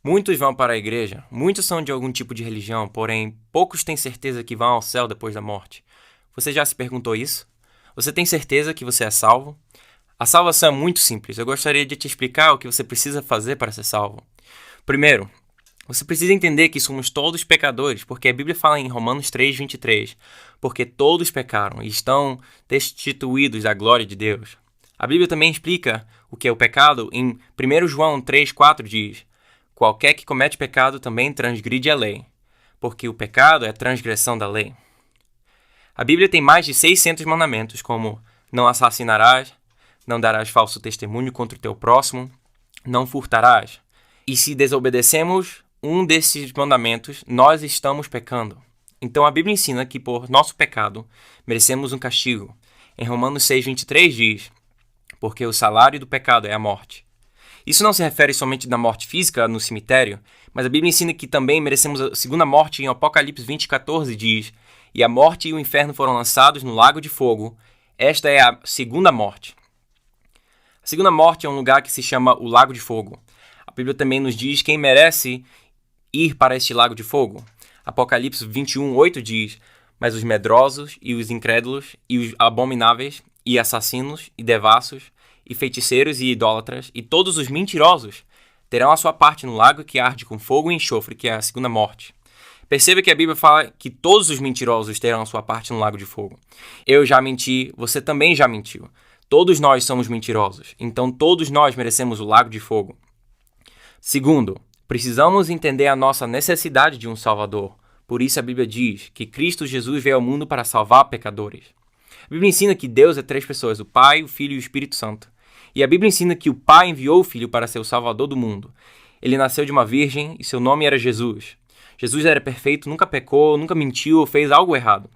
Muitos vão para a igreja, muitos são de algum tipo de religião, porém, poucos têm certeza que vão ao céu depois da morte. Você já se perguntou isso? Você tem certeza que você é salvo? A salvação é muito simples. Eu gostaria de te explicar o que você precisa fazer para ser salvo. Primeiro, você precisa entender que somos todos pecadores, porque a Bíblia fala em Romanos 3:23, porque todos pecaram e estão destituídos da glória de Deus. A Bíblia também explica o que é o pecado em 1 João 3:4 diz: qualquer que comete pecado também transgride a lei, porque o pecado é transgressão da lei. A Bíblia tem mais de 600 mandamentos, como não assassinarás, não darás falso testemunho contra o teu próximo, não furtarás. E se desobedecemos um desses mandamentos, nós estamos pecando. Então a Bíblia ensina que por nosso pecado merecemos um castigo. Em Romanos 6:23 diz: porque o salário do pecado é a morte. Isso não se refere somente da morte física no cemitério, mas a Bíblia ensina que também merecemos a segunda morte. Em Apocalipse 20:14 diz: e a morte e o inferno foram lançados no lago de fogo. Esta é a segunda morte. A segunda morte é um lugar que se chama o lago de fogo. A Bíblia também nos diz quem merece ir para este lago de fogo. Apocalipse 21:8 diz: mas os medrosos e os incrédulos e os abomináveis e assassinos e devassos e feiticeiros e idólatras e todos os mentirosos terão a sua parte no lago que arde com fogo e enxofre, que é a segunda morte. Perceba que a Bíblia fala que todos os mentirosos terão a sua parte no lago de fogo. Eu já menti, você também já mentiu. Todos nós somos mentirosos, então todos nós merecemos o lago de fogo. Segundo, precisamos entender a nossa necessidade de um Salvador. Por isso a Bíblia diz que Cristo Jesus veio ao mundo para salvar pecadores. A Bíblia ensina que Deus é três pessoas, o Pai, o Filho e o Espírito Santo. E a Bíblia ensina que o Pai enviou o Filho para ser o Salvador do mundo. Ele nasceu de uma virgem e seu nome era Jesus. Jesus era perfeito, nunca pecou, nunca mentiu ou fez algo errado.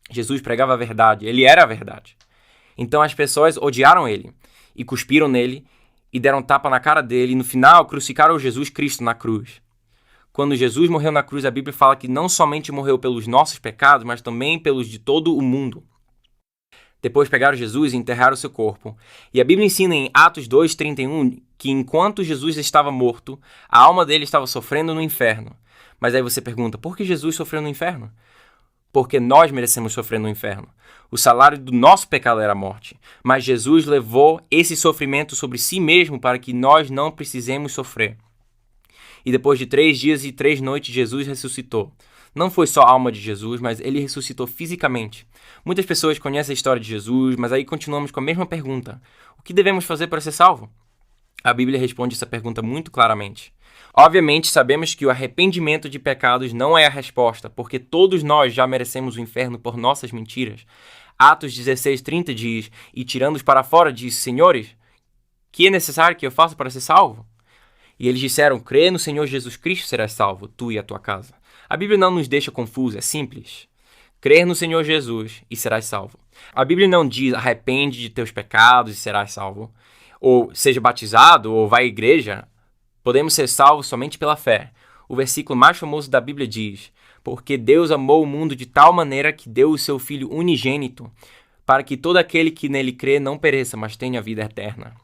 Jesus pregava a verdade, ele era a verdade. Então as pessoas odiaram ele e cuspiram nele e deram tapa na cara dele e no final crucificaram Jesus Cristo na cruz. Quando Jesus morreu na cruz, a Bíblia fala que não somente morreu pelos nossos pecados, mas também pelos de todo o mundo. Depois pegaram Jesus e enterraram seu corpo. E a Bíblia ensina em Atos 2:31 que enquanto Jesus estava morto, a alma dele estava sofrendo no inferno. Mas aí você pergunta, por que Jesus sofreu no inferno? Porque nós merecemos sofrer no inferno. O salário do nosso pecado era a morte. Mas Jesus levou esse sofrimento sobre si mesmo para que nós não precisemos sofrer. E depois de 3 dias e 3 noites, Jesus ressuscitou. Não foi só a alma de Jesus, mas ele ressuscitou fisicamente. Muitas pessoas conhecem a história de Jesus, mas aí continuamos com a mesma pergunta. O que devemos fazer para ser salvo? A Bíblia responde essa pergunta muito claramente. Obviamente, sabemos que o arrependimento de pecados não é a resposta, porque todos nós já merecemos o inferno por nossas mentiras. Atos 16:30 diz, e tirando-os para fora, disse, senhores, que é necessário que eu faça para ser salvo? E eles disseram, crê no Senhor Jesus Cristo serás salvo, tu e a tua casa. A Bíblia não nos deixa confusos, é simples. Crer no Senhor Jesus e serás salvo. A Bíblia não diz, arrepende de teus pecados e serás salvo. Ou seja batizado, ou vai à igreja. Podemos ser salvos somente pela fé. O versículo mais famoso da Bíblia diz, porque Deus amou o mundo de tal maneira que deu o seu Filho unigênito, para que todo aquele que nele crê não pereça, mas tenha vida eterna.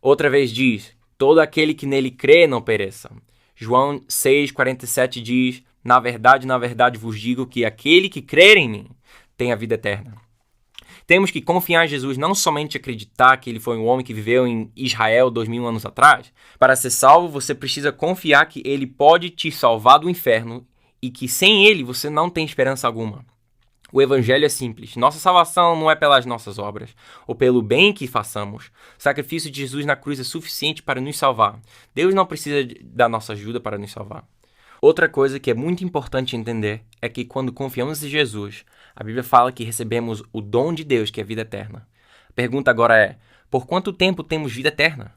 Outra vez diz, todo aquele que nele crê não pereça. João 6:47 diz, na verdade vos digo que aquele que crer em mim tem a vida eterna. Temos que confiar em Jesus, não somente acreditar que ele foi um homem que viveu em Israel 2000 anos atrás. Para ser salvo, você precisa confiar que ele pode te salvar do inferno e que sem ele você não tem esperança alguma. O evangelho é simples. Nossa salvação não é pelas nossas obras ou pelo bem que façamos. O sacrifício de Jesus na cruz é suficiente para nos salvar. Deus não precisa da nossa ajuda para nos salvar. Outra coisa que é muito importante entender é que quando confiamos em Jesus, a Bíblia fala que recebemos o dom de Deus, que é a vida eterna. A pergunta agora é, por quanto tempo temos vida eterna?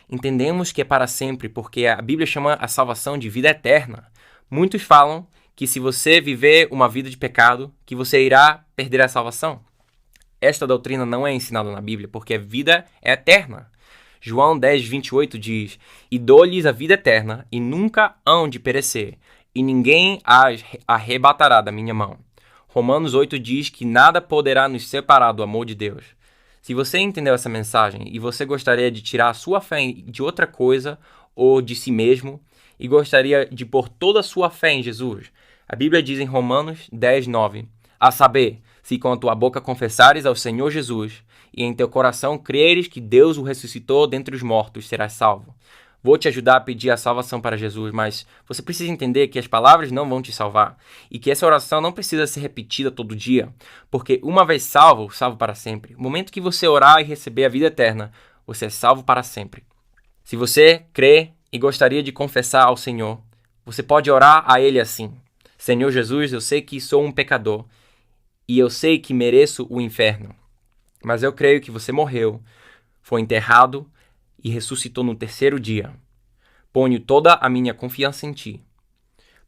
Entendemos que é para sempre, porque a Bíblia chama a salvação de vida eterna. Muitos falam que se você viver uma vida de pecado, que você irá perder a salvação. Esta doutrina não é ensinada na Bíblia, porque a vida é eterna. João 10:28 diz, e dou-lhes a vida eterna, e nunca hão de perecer, e ninguém as arrebatará da minha mão. Romanos 8 diz que nada poderá nos separar do amor de Deus. Se você entendeu essa mensagem e você gostaria de tirar a sua fé de outra coisa ou de si mesmo, e gostaria de pôr toda a sua fé em Jesus? A Bíblia diz em Romanos 10:9, a saber, se com a tua boca confessares ao Senhor Jesus e em teu coração creres que Deus o ressuscitou dentre os mortos, serás salvo. Vou te ajudar a pedir a salvação para Jesus, mas você precisa entender que as palavras não vão te salvar e que essa oração não precisa ser repetida todo dia, porque uma vez salvo, salvo para sempre. No momento que você orar e receber a vida eterna, você é salvo para sempre. Se você crê e gostaria de confessar ao Senhor, você pode orar a Ele assim: Senhor Jesus, eu sei que sou um pecador e eu sei que mereço o inferno, mas eu creio que você morreu, foi enterrado e ressuscitou no terceiro dia. Ponho toda a minha confiança em Ti,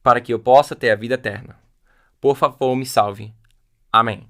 para que eu possa ter a vida eterna. Por favor, me salve. Amém.